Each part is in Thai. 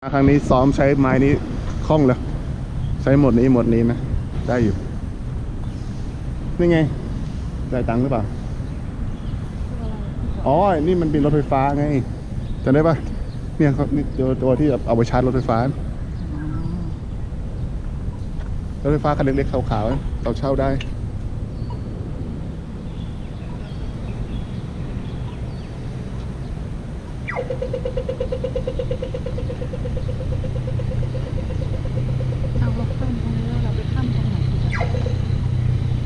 ครั้งนี้ซ้อมใช้ไม้นี้คล่องแล้วใช้หมดนี้นะได้อยู่นี่ไงได้ตังค์หรือเปล่าอ๋อนี่มันเป็นรถไฟฟ้าไงจำได้ปะเนี่ยเขานี่ตัวที่เอาไปชาร์จรถไฟฟ้ารถไฟฟ้าคันเล็กๆขาวๆเราเช่าได้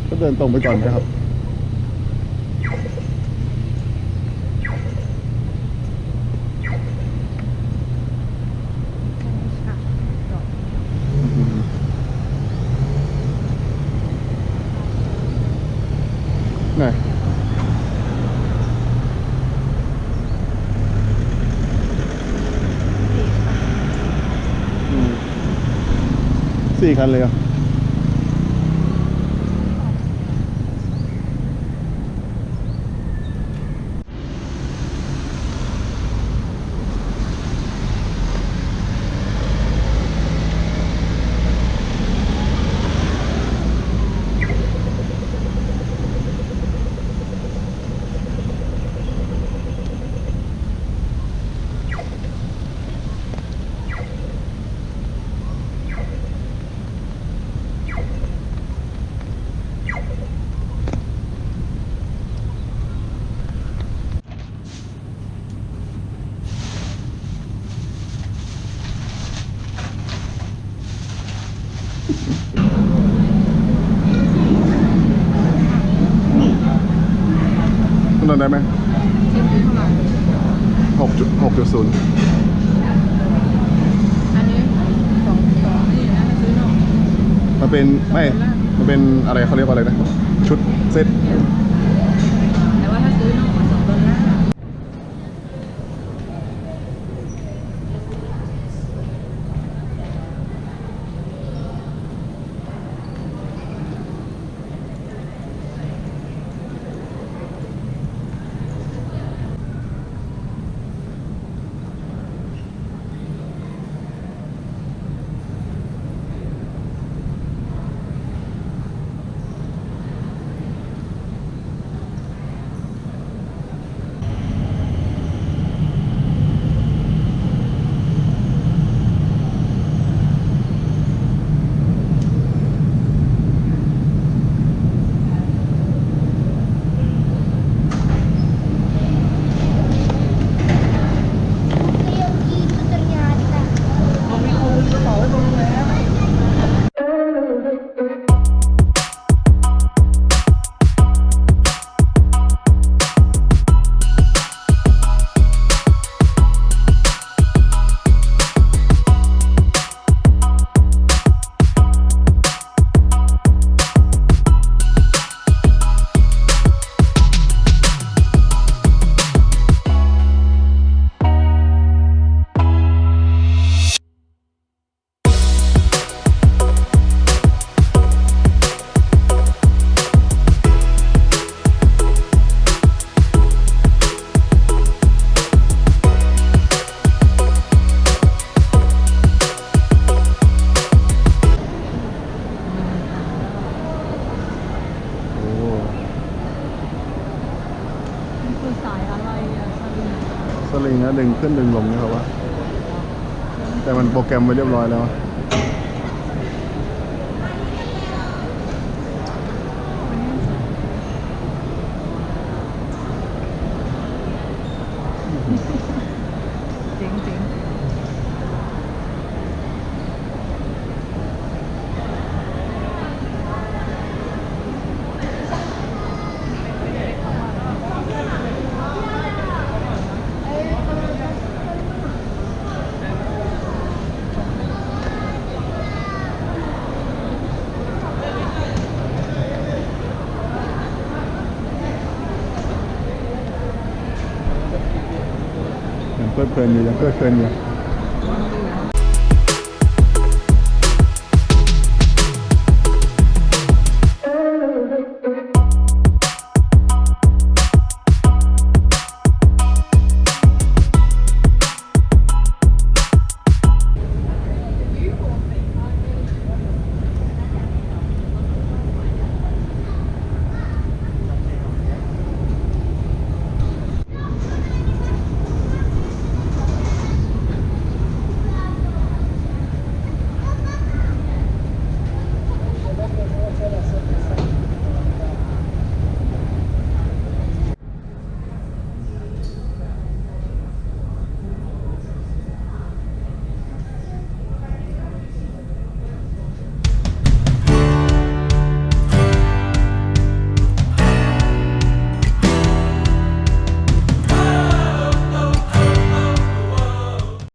ก็เดินตรงไปก่อนนะครับไหน4 คันเลยอ่ะคุณนอนได้ไหม6.0อันนี้2นี่นะซื้อนอกมันเป็นอะไรเขาเรียกว่าอะไรนะชุดเซ็ตแต่ว่าถ้าซื้อนอกมา$2สลิงนะดึงขึ้นดึงลงนะครับว่าแต่มันโปรแกรมไว้เรียบร้อยแล้วจริงยังเพลิดเพลินอยู่